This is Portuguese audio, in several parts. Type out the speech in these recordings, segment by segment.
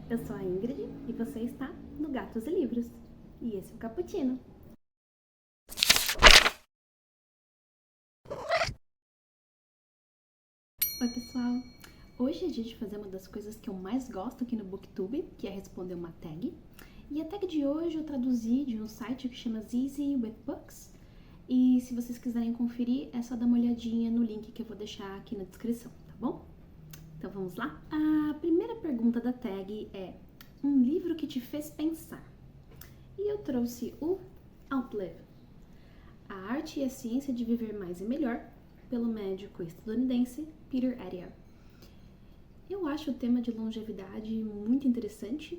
Eu sou a Ingrid e você está no Gatos e Livros. E esse é o Cappuccino. Oi pessoal, hoje é dia de fazer uma das coisas que eu mais gosto aqui no Booktube, que é responder uma tag. E a tag de hoje eu traduzi de um site que chama Easy with Books. E se vocês quiserem conferir, é só dar uma olhadinha no link que eu vou deixar aqui na descrição, tá bom? Então vamos lá? A primeira pergunta da tag é: um livro que te fez pensar? E eu trouxe o Outlive, A Arte e a Ciência de Viver Mais e Melhor, pelo médico estadunidense Peter Attia. Eu acho o tema de longevidade muito interessante.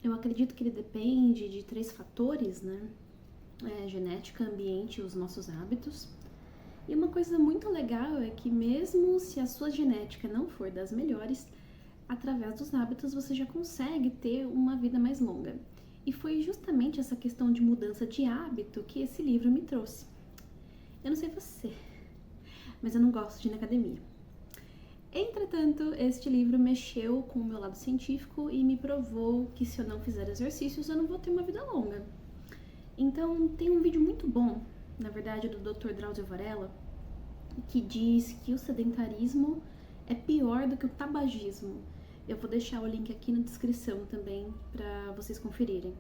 Eu acredito que ele depende de 3 fatores, né? Genética, ambiente e os nossos hábitos. E uma coisa muito legal é que mesmo se a sua genética não for das melhores, através dos hábitos você já consegue ter uma vida mais longa. E foi justamente essa questão de mudança de hábito que esse livro me trouxe. Eu não sei você, mas eu não gosto de ir na academia. Entretanto, este livro mexeu com o meu lado científico e me provou que se eu não fizer exercícios, eu não vou ter uma vida longa. Então, tem um vídeo muito bom, na verdade, do Dr. Drauzio Varela, que diz que o sedentarismo é pior do que o tabagismo. Eu vou deixar o link aqui na descrição também para vocês conferirem.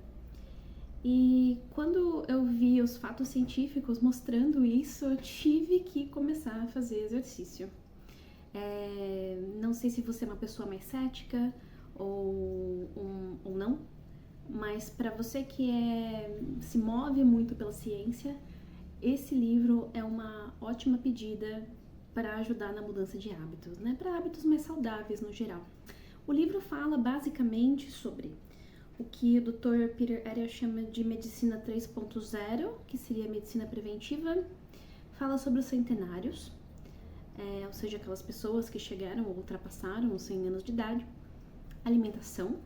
E quando eu vi os fatos científicos mostrando isso, eu tive que começar a fazer exercício. Não sei se você é uma pessoa mais cética ou não, mas para você que se move muito pela ciência, esse livro é uma ótima pedida para ajudar na mudança de hábitos, né? Para hábitos mais saudáveis no geral. O livro fala basicamente sobre o que o Dr. Peter Attia chama de medicina 3.0, que seria a medicina preventiva. Fala sobre os centenários, ou seja, aquelas pessoas que chegaram ou ultrapassaram os 100 anos de idade, alimentação,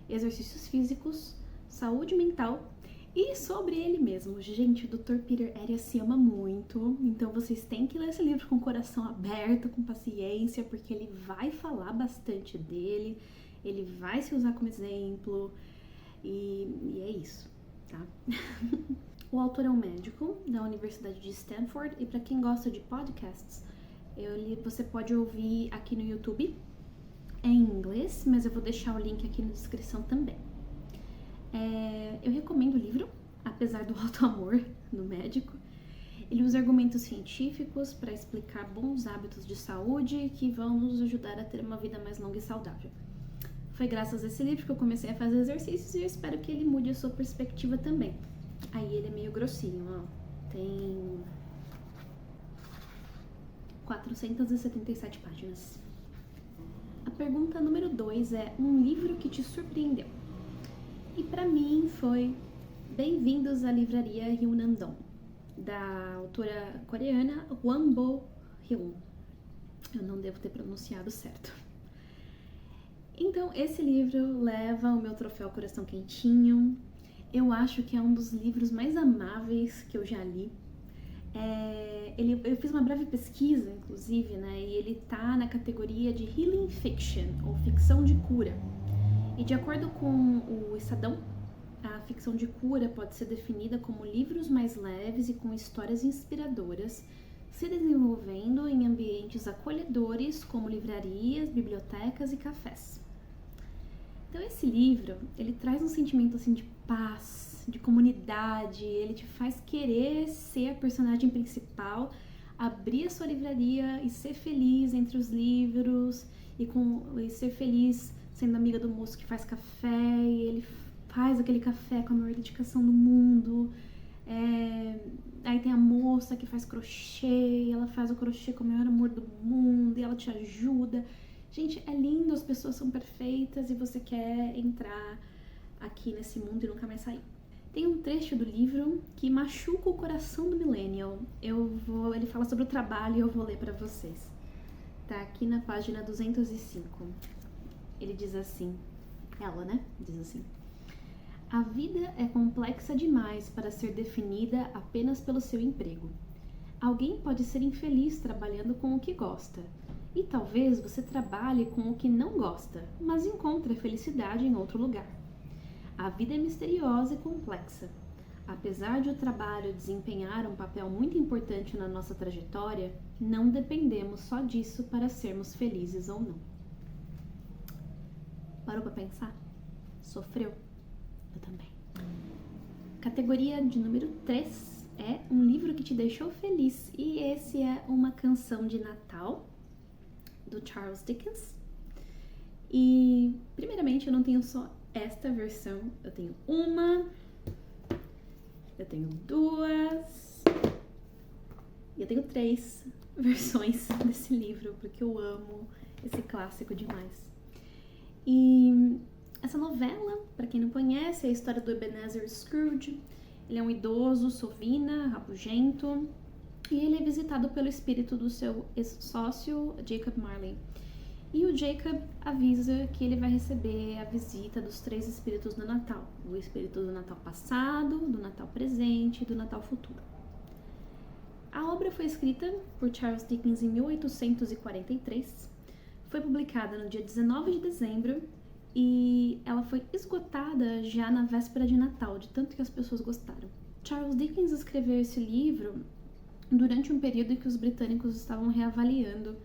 exercícios físicos, saúde mental e sobre ele mesmo. Gente, o Dr. Peter Attia se ama muito, então vocês têm que ler esse livro com o coração aberto, com paciência, porque ele vai falar bastante dele, ele vai se usar como exemplo e é isso, tá? O autor é um médico da Universidade de Stanford e para quem gosta de podcasts, você pode ouvir aqui no YouTube. É em inglês, mas eu vou deixar o link aqui na descrição também. Eu recomendo o livro, apesar do alto amor no médico. Ele usa argumentos científicos para explicar bons hábitos de saúde que vão nos ajudar a ter uma vida mais longa e saudável. Foi graças a esse livro que eu comecei a fazer exercícios e eu espero que ele mude a sua perspectiva também. Aí ele é meio grossinho, ó. Tem 477 páginas. A pergunta número 2 é: um livro que te surpreendeu? E para mim foi Bem-vindos à Livraria Ryunandong, da autora coreana Won Bo-hyun. Eu não devo ter pronunciado certo. Então, esse livro leva o meu troféu Coração Quentinho. Eu acho que é um dos livros mais amáveis que eu já li. Eu fiz uma breve pesquisa, inclusive, né, e ele tá na categoria de Healing Fiction, ou ficção de cura. E de acordo com o Estadão, a ficção de cura pode ser definida como livros mais leves e com histórias inspiradoras, se desenvolvendo em ambientes acolhedores como livrarias, bibliotecas e cafés. Então esse livro, ele traz um sentimento assim de paz, de comunidade, ele te faz querer ser a personagem principal, abrir a sua livraria e ser feliz entre os livros e ser feliz sendo amiga do moço que faz café e ele faz aquele café com a maior dedicação do mundo. Aí tem a moça que faz crochê, ela faz o crochê com o maior amor do mundo e ela te ajuda. Gente, é lindo, as pessoas são perfeitas e você quer entrar aqui nesse mundo e nunca mais sair. Tem um trecho do livro que machuca o coração do millennial. Ele fala sobre o trabalho e eu vou ler pra vocês. Tá aqui na página 205. Ele diz assim, ela, né? Diz assim: a vida é complexa demais para ser definida apenas pelo seu emprego. Alguém pode ser infeliz trabalhando com o que gosta. E talvez você trabalhe com o que não gosta, mas encontre a felicidade em outro lugar. A vida é misteriosa e complexa. Apesar de o trabalho desempenhar um papel muito importante na nossa trajetória, não dependemos só disso para sermos felizes ou não. Parou para pensar? Sofreu? Eu também. Categoria de número 3 é um livro que te deixou feliz. E esse é uma canção de Natal, do Charles Dickens. E, primeiramente, eu não tenho só esta versão. Eu tenho uma, eu tenho duas, e eu tenho 3 versões desse livro, porque eu amo esse clássico demais. E essa novela, para quem não conhece, é a história do Ebenezer Scrooge. Ele é um idoso, sovina, rabugento, e ele é visitado pelo espírito do seu ex-sócio, Jacob Marley. E o Jacob avisa que ele vai receber a visita dos 3 espíritos do Natal. O espírito do Natal passado, do Natal presente e do Natal futuro. A obra foi escrita por Charles Dickens em 1843. Foi publicada no dia 19 de dezembro e ela foi esgotada já na véspera de Natal, de tanto que as pessoas gostaram. Charles Dickens escreveu esse livro durante um período em que os britânicos estavam reavaliando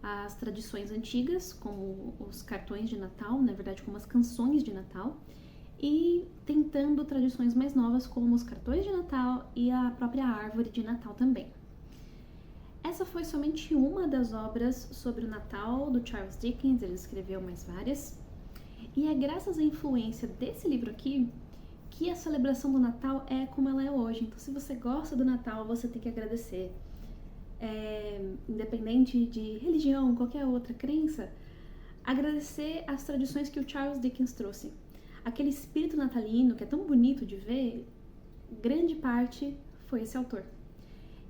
as tradições antigas, como os cartões de Natal, na verdade como as canções de Natal, e tentando tradições mais novas, como os cartões de Natal e a própria árvore de Natal também. Essa foi somente uma das obras sobre o Natal do Charles Dickens, ele escreveu mais várias, e é graças à influência desse livro aqui que a celebração do Natal é como ela é hoje. Então, se você gosta do Natal, você tem que agradecer. Independente de religião, qualquer outra crença, agradecer as tradições que o Charles Dickens trouxe. Aquele espírito natalino que é tão bonito de ver, grande parte foi esse autor.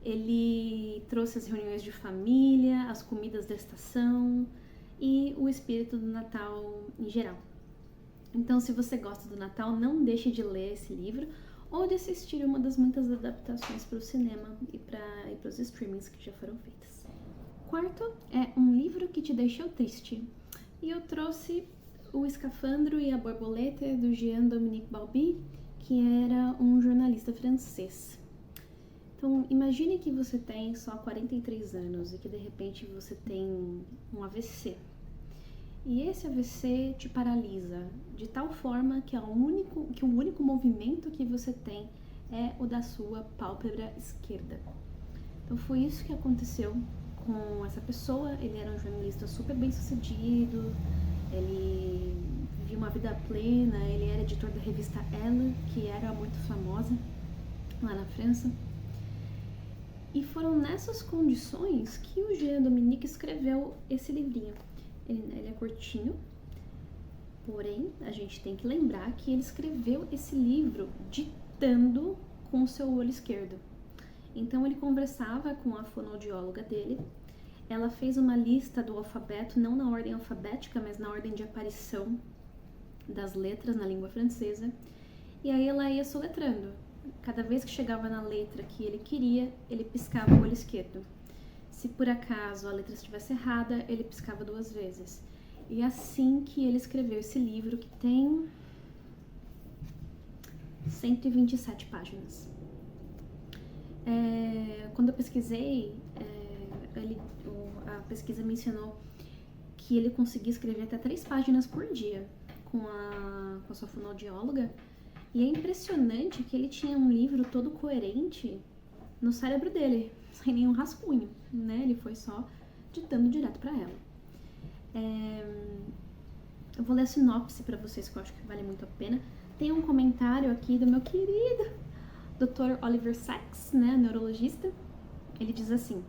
Ele trouxe as reuniões de família, as comidas da estação e o espírito do Natal em geral. Então, se você gosta do Natal, não deixe de ler esse livro ou de assistir uma das muitas adaptações para o cinema e para os streamings que já foram feitas. Quarto é um livro que te deixou triste. E eu trouxe O Escafandro e a Borboleta, do Jean-Dominique Bauby, que era um jornalista francês. Então, imagine que você tem só 43 anos e que de repente você tem um AVC. E esse AVC te paralisa de tal forma que o único movimento que você tem é o da sua pálpebra esquerda. Então foi isso que aconteceu com essa pessoa. Ele era um jornalista super bem sucedido, ele vivia uma vida plena, ele era editor da revista Elle, que era muito famosa lá na França. E foram nessas condições que o Jean-Dominique escreveu esse livrinho. Ele é curtinho, porém a gente tem que lembrar que ele escreveu esse livro ditando com o seu olho esquerdo. Então ele conversava com a fonoaudióloga dele, ela fez uma lista do alfabeto, não na ordem alfabética, mas na ordem de aparição das letras na língua francesa, e aí ela ia soletrando. Cada vez que chegava na letra que ele queria, ele piscava o olho esquerdo. Se por acaso a letra estivesse errada, ele piscava 2 vezes. E assim que ele escreveu esse livro, que tem 127 páginas. Quando eu pesquisei, a pesquisa mencionou que ele conseguia escrever até 3 páginas por dia com a sua fonoaudióloga. E é impressionante que ele tinha um livro todo coerente no cérebro dele, sem nenhum rascunho, né? Ele foi só ditando direto para ela. Eu vou ler a sinopse para vocês, que eu acho que vale muito a pena. Tem um comentário aqui do meu querido Dr. Oliver Sacks, né, neurologista. Ele diz assim: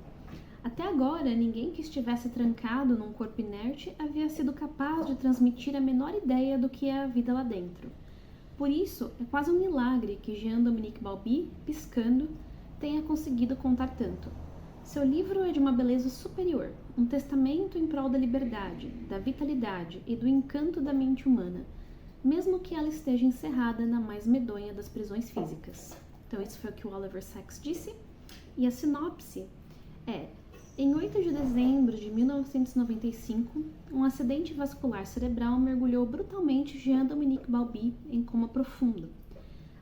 até agora, ninguém que estivesse trancado num corpo inerte havia sido capaz de transmitir a menor ideia do que é a vida lá dentro. Por isso, é quase um milagre que Jean-Dominique Bauby, piscando, tenha conseguido contar tanto. Seu livro é de uma beleza superior, um testamento em prol da liberdade, da vitalidade e do encanto da mente humana, mesmo que ela esteja encerrada na mais medonha das prisões físicas. Então isso foi o que o Oliver Sacks disse, e a sinopse é: Em 8 de dezembro de 1995, um acidente vascular cerebral mergulhou brutalmente Jean-Dominique Bauby em coma profundo.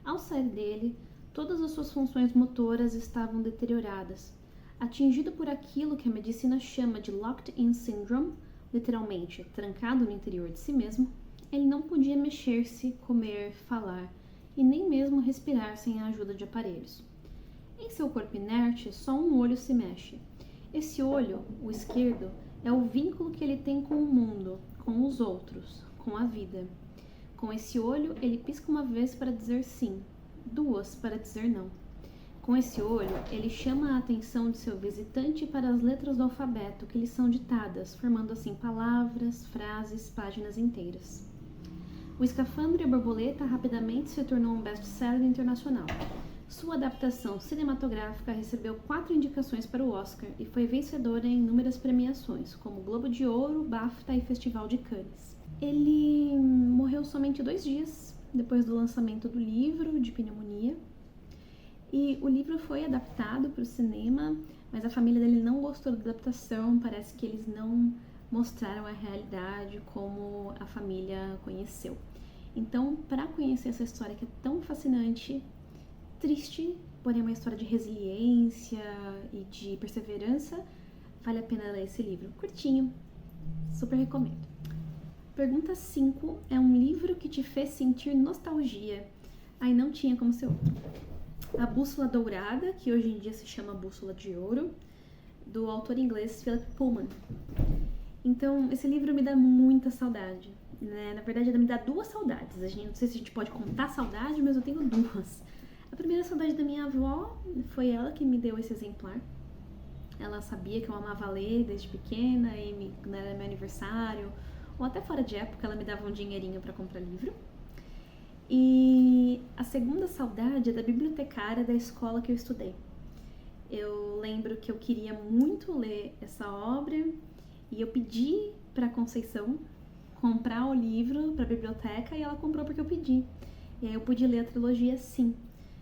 Ao sair dele, todas as suas funções motoras estavam deterioradas. Atingido por aquilo que a medicina chama de locked-in syndrome, literalmente trancado no interior de si mesmo, ele não podia mexer-se, comer, falar e nem mesmo respirar sem a ajuda de aparelhos. Em seu corpo inerte, só um olho se mexe. Esse olho, o esquerdo, é o vínculo que ele tem com o mundo, com os outros, com a vida. Com esse olho, ele pisca uma vez para dizer sim, duas para dizer não. Com esse olho, ele chama a atenção de seu visitante para as letras do alfabeto que lhe são ditadas, formando assim palavras, frases, páginas inteiras. O Escafandro e a Borboleta rapidamente se tornou um best-seller internacional. Sua adaptação cinematográfica recebeu 4 indicações para o Oscar e foi vencedora em inúmeras premiações, como Globo de Ouro, BAFTA e Festival de Cannes. Ele morreu somente 2 dias depois do lançamento do livro, de pneumonia. E o livro foi adaptado para o cinema, mas a família dele não gostou da adaptação, parece que eles não mostraram a realidade como a família conheceu. Então, para conhecer essa história que é tão fascinante, triste, porém uma história de resiliência e de perseverança, vale a pena ler esse livro. Curtinho, super recomendo. Pergunta 5 é um livro que te fez sentir nostalgia. Aí não tinha como ser outro. A Bússola Dourada, que hoje em dia se chama Bússola de Ouro, do autor inglês Philip Pullman. Então, esse livro me dá muita saudade, né? Na verdade, me dá 2 saudades. Não sei se a gente pode contar saudade, mas eu tenho 2. A primeira saudade da minha avó, foi ela que me deu esse exemplar. Ela sabia que eu amava ler desde pequena, e quando era meu aniversário, ou até fora de época, ela me dava um dinheirinho para comprar livro. E a segunda saudade é da bibliotecária da escola que eu estudei. Eu lembro que eu queria muito ler essa obra e eu pedi para Conceição comprar o livro para a biblioteca e ela comprou porque eu pedi. E aí eu pude ler a trilogia sim.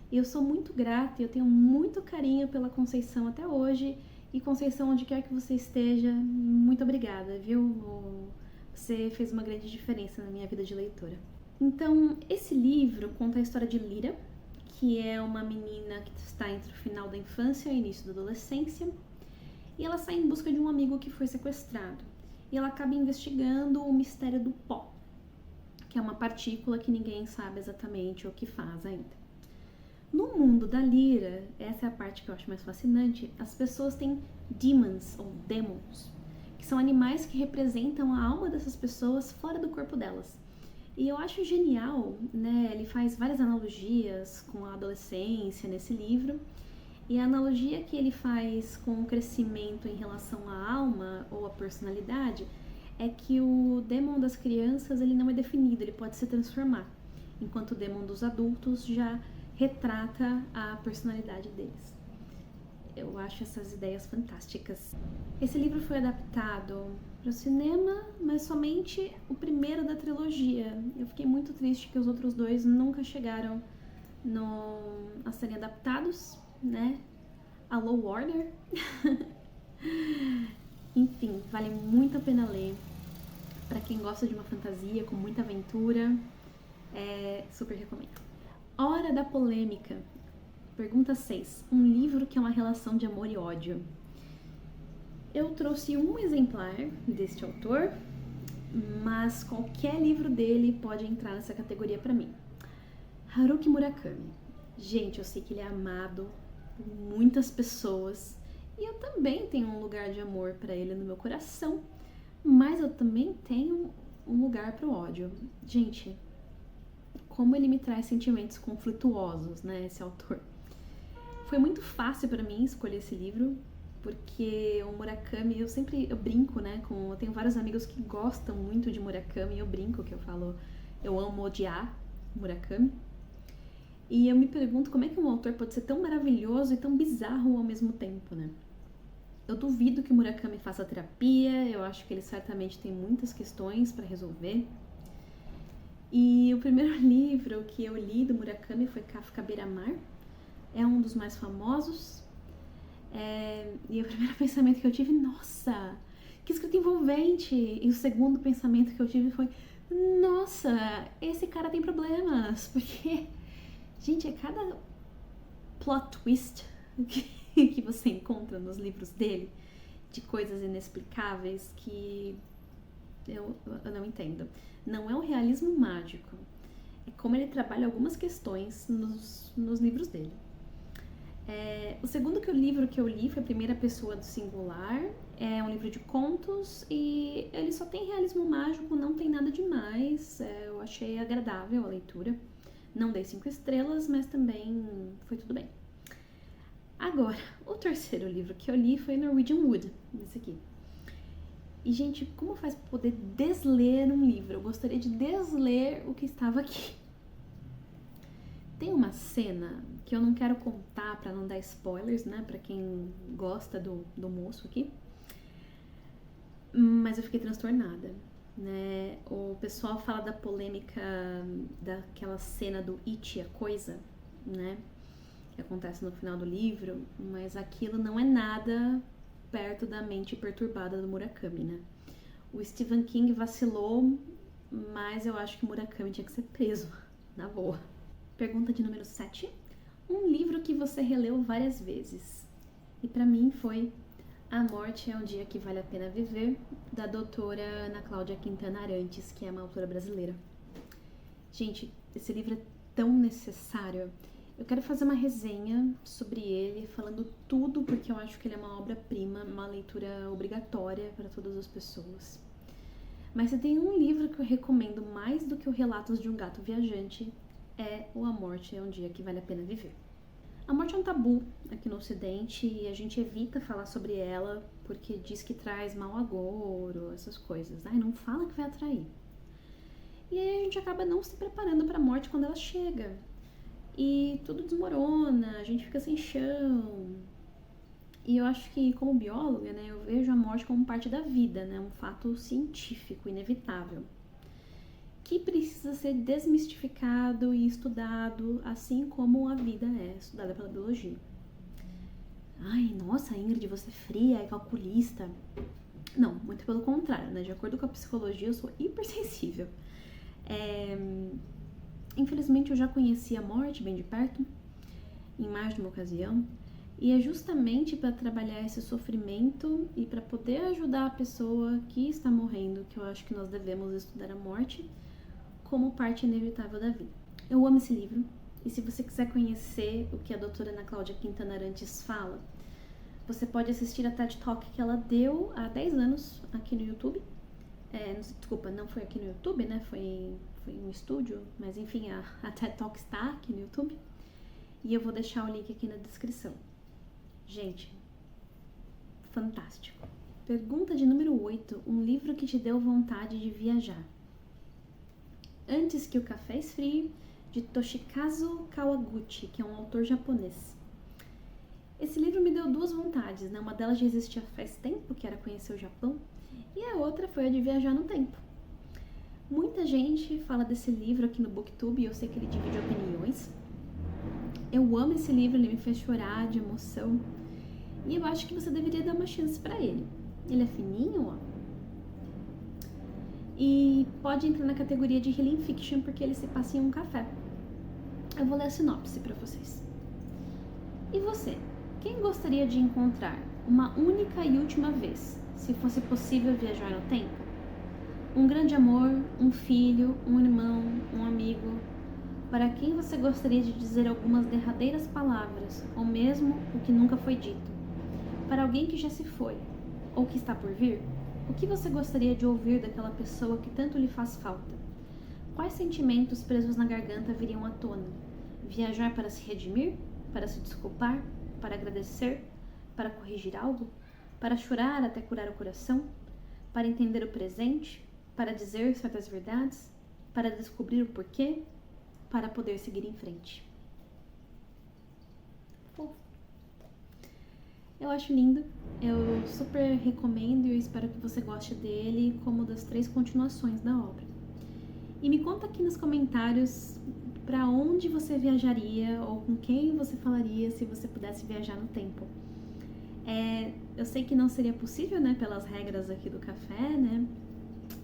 E eu sou muito grata e eu tenho muito carinho pela Conceição até hoje. E Conceição, onde quer que você esteja, muito obrigada, viu? Você fez uma grande diferença na minha vida de leitora. Então, esse livro conta a história de Lyra, que é uma menina que está entre o final da infância e o início da adolescência, e ela sai em busca de um amigo que foi sequestrado. E ela acaba investigando o mistério do pó, que é uma partícula que ninguém sabe exatamente o que faz ainda. No mundo da Lyra, essa é a parte que eu acho mais fascinante, as pessoas têm demons, ou demons, que são animais que representam a alma dessas pessoas fora do corpo delas. E eu acho genial, né? Ele faz várias analogias com a adolescência nesse livro. E a analogia que ele faz com o crescimento em relação à alma ou à personalidade é que o demon das crianças ele não é definido, ele pode se transformar, enquanto o demon dos adultos já retrata a personalidade deles. Eu acho essas ideias fantásticas. Esse livro foi adaptado para o cinema, mas somente o primeiro da trilogia. Eu fiquei muito triste que os outros 2 nunca chegaram a serem adaptados, né? Alô, Warner? Enfim, vale muito a pena ler. Para quem gosta de uma fantasia com muita aventura, super recomendo. Hora da polêmica. Pergunta 6. Um livro que é uma relação de amor e ódio. Eu trouxe um exemplar deste autor, mas qualquer livro dele pode entrar nessa categoria para mim. Haruki Murakami. Gente, eu sei que ele é amado por muitas pessoas e eu também tenho um lugar de amor para ele no meu coração, mas eu também tenho um lugar para o ódio. Gente, como ele me traz sentimentos conflituosos, né, esse autor. Foi muito fácil para mim escolher esse livro, porque o Murakami, eu brinco, né, eu tenho vários amigos que gostam muito de Murakami, e eu brinco que eu falo, eu amo odiar Murakami. E eu me pergunto como é que um autor pode ser tão maravilhoso e tão bizarro ao mesmo tempo, né? Eu duvido que o Murakami faça terapia, eu acho que ele certamente tem muitas questões para resolver. E o primeiro livro que eu li do Murakami foi Kafka Beira-Mar. É um dos mais famosos. E o primeiro pensamento que eu tive, nossa, que escrita envolvente. E o segundo pensamento que eu tive foi, nossa, esse cara tem problemas. Porque, gente, é cada plot twist que você encontra nos livros dele, de coisas inexplicáveis que eu não entendo. Não é um realismo mágico, é como ele trabalha algumas questões nos livros dele. O segundo livro que eu li foi A Primeira Pessoa do Singular. É um livro de contos e ele só tem realismo mágico, não tem nada demais. Eu achei agradável a leitura. Não dei 5 estrelas, mas também foi tudo bem. Agora, o terceiro livro que eu li foi Norwegian Wood, esse aqui. E, gente, como faz pra poder desler um livro? Eu gostaria de desler o que estava aqui. Tem uma cena que eu não quero contar pra não dar spoilers, né? Pra quem gosta do moço aqui. Mas eu fiquei transtornada, né? O pessoal fala da polêmica daquela cena do It, a coisa, né? Que acontece no final do livro, mas aquilo não é nada perto da mente perturbada do Murakami, né? O Stephen King vacilou, mas eu acho que o Murakami tinha que ser preso, na boa. Pergunta de número 7. Um livro que você releu várias vezes. E pra mim foi A Morte é um Dia que Vale a Pena Viver, da doutora Ana Cláudia Quintana Arantes, que é uma autora brasileira. Gente, esse livro é tão necessário. Eu quero fazer uma resenha sobre ele, falando tudo, porque eu acho que ele é uma obra-prima, uma leitura obrigatória para todas as pessoas. Mas se tem um livro que eu recomendo mais do que o Relatos de um Gato Viajante, é o A Morte é um Dia que Vale a Pena Viver. A morte é um tabu aqui no Ocidente e a gente evita falar sobre ela porque diz que traz mau agouro, essas coisas. Ai, não fala que vai atrair. E aí a gente acaba não se preparando para a morte quando ela chega. E tudo desmorona, a gente fica sem chão. E eu acho que, como bióloga, né, eu vejo a morte como parte da vida, né, um fato científico, inevitável, que precisa ser desmistificado e estudado, assim como a vida é estudada pela biologia. Ai, nossa, Ingrid, você é fria, é calculista. Não, muito pelo contrário, né, de acordo com a psicologia, eu sou hipersensível. Infelizmente, eu já conheci a morte bem de perto, em mais de uma ocasião, e é justamente para trabalhar esse sofrimento e para poder ajudar a pessoa que está morrendo que eu acho que nós devemos estudar a morte como parte inevitável da vida. Eu amo esse livro, e se você quiser conhecer o que a doutora Ana Cláudia Quintana Arantes fala, você pode assistir a TED Talk que ela deu há 10 anos aqui no YouTube. Desculpa, não foi aqui no YouTube, né? Foi um estúdio, mas enfim, a TED Talk está aqui no YouTube. E eu vou deixar o link aqui na descrição. Gente, fantástico. Pergunta de número 8. Um livro que te deu vontade de viajar. Antes que o Café Esfrie, de Toshikazu Kawaguchi, que é um autor japonês. Esse livro me deu duas vontades, né? Uma delas já existia faz tempo, que era conhecer o Japão, e a outra foi a de viajar no tempo. Muita gente fala desse livro aqui no BookTube e eu sei que ele divide opiniões. Eu amo esse livro, ele me fez chorar de emoção e eu acho que você deveria dar uma chance pra ele. Ele é fininho, ó. E pode entrar na categoria de Healing Fiction porque ele se passa em um café. Eu vou ler a sinopse pra vocês. E você? Quem gostaria de encontrar uma única e última vez, se fosse possível viajar no tempo? Um grande amor, um filho, um irmão, um amigo, para quem você gostaria de dizer algumas derradeiras palavras, ou mesmo o que nunca foi dito? Para alguém que já se foi, ou que está por vir, o que você gostaria de ouvir daquela pessoa que tanto lhe faz falta? Quais sentimentos presos na garganta viriam à tona? Viajar para se redimir? Para se desculpar? Para agradecer? Para corrigir algo? Para chorar até curar o coração? Para entender o presente? Para dizer certas verdades? Para descobrir o porquê? Para poder seguir em frente. Eu acho lindo, eu super recomendo e eu espero que você goste dele como das 3 continuações da obra. E me conta aqui nos comentários para onde você viajaria ou com quem você falaria se você pudesse viajar no tempo. Eu sei que não seria possível, né, pelas regras aqui do café, né?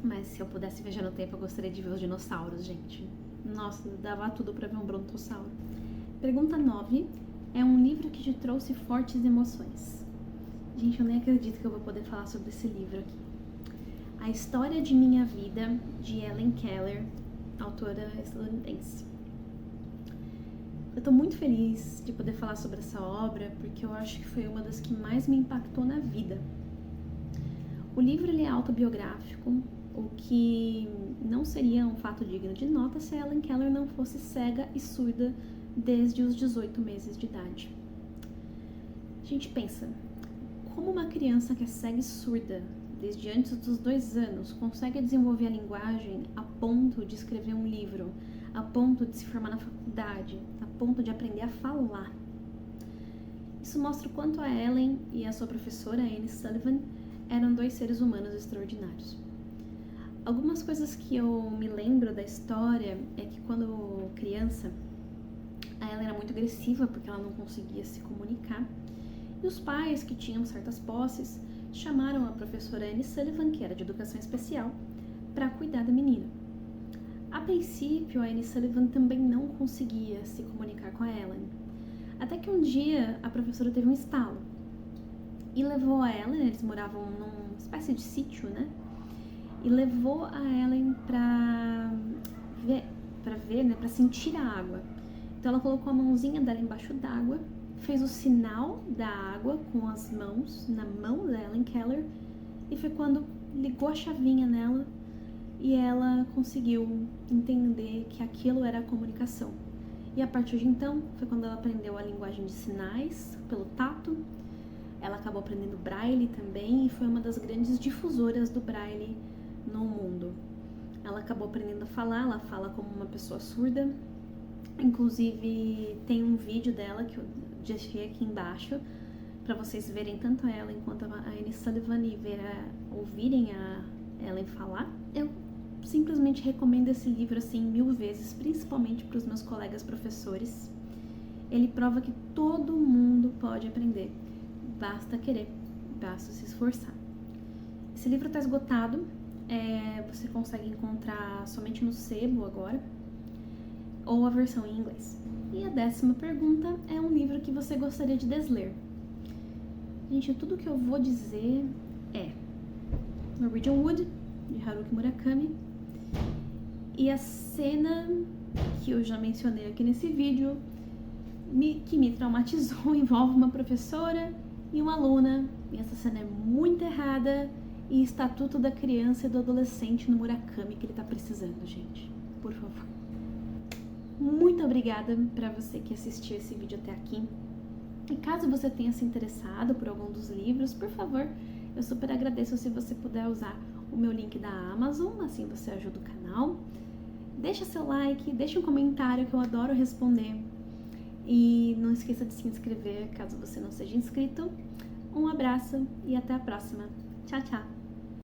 Mas se eu pudesse viajar no tempo, eu gostaria de ver os dinossauros, gente. Nossa, dava tudo pra ver um brontossauro. Pergunta 9. É um livro que te trouxe fortes emoções? Gente, eu nem acredito que eu vou poder falar sobre esse livro aqui. A História de Minha Vida, de Helen Keller, autora estadunidense. Eu tô muito feliz de poder falar sobre essa obra, porque eu acho que foi uma das que mais me impactou na vida. O livro ele é autobiográfico, o que não seria um fato digno de nota se Helen Keller não fosse cega e surda desde os 18 meses de idade. A gente pensa, como uma criança que é cega e surda desde antes dos 2 anos consegue desenvolver a linguagem a ponto de escrever um livro, a ponto de se formar na faculdade, a ponto de aprender a falar? Isso mostra o quanto a Helen e a sua professora Annie Sullivan eram 2 seres humanos extraordinários. Algumas coisas que eu me lembro da história é que quando criança, a Helen era muito agressiva porque ela não conseguia se comunicar. E os pais, que tinham certas posses, chamaram a professora Annie Sullivan, que era de educação especial, para cuidar da menina. A princípio, a Annie Sullivan também não conseguia se comunicar com a Helen. Até que um dia a professora teve um estalo e levou a Helen, eles moravam numa espécie de sítio, né? E levou a Helen para ver, né, para sentir a água. Então ela colocou a mãozinha dela embaixo d'água, fez o sinal da água com as mãos na mão da Helen Keller e foi quando ligou a chavinha nela e ela conseguiu entender que aquilo era a comunicação. E a partir de então foi quando ela aprendeu a linguagem de sinais pelo tato. Ela acabou aprendendo Braille também e foi uma das grandes difusoras do Braille no mundo. Ela acabou aprendendo a falar, ela fala como uma pessoa surda. Inclusive tem um vídeo dela que eu deixei aqui embaixo para vocês verem tanto ela enquanto a Annie Sullivan e ouvirem a Helen falar. Eu simplesmente recomendo esse livro assim 1000 vezes, principalmente para os meus colegas professores. Ele prova que todo mundo pode aprender, basta querer, basta se esforçar. Esse livro está esgotado, você consegue encontrar somente no sebo agora, ou a versão em inglês. E a 10ª pergunta é um livro que você gostaria de desler. Gente, tudo que eu vou dizer é Norwegian Wood, de Haruki Murakami, e a cena que eu já mencionei aqui nesse vídeo, que me traumatizou, envolve uma professora e uma aluna, e essa cena é muito errada, e Estatuto da Criança e do Adolescente no Murakami, que ele tá precisando, gente. Por favor. Muito obrigada para você que assistiu esse vídeo até aqui. E caso você tenha se interessado por algum dos livros, por favor, eu super agradeço se você puder usar o meu link da Amazon, assim você ajuda o canal. Deixa seu like, deixa um comentário que eu adoro responder. E não esqueça de se inscrever caso você não seja inscrito. Um abraço e até a próxima. Tchau, tchau!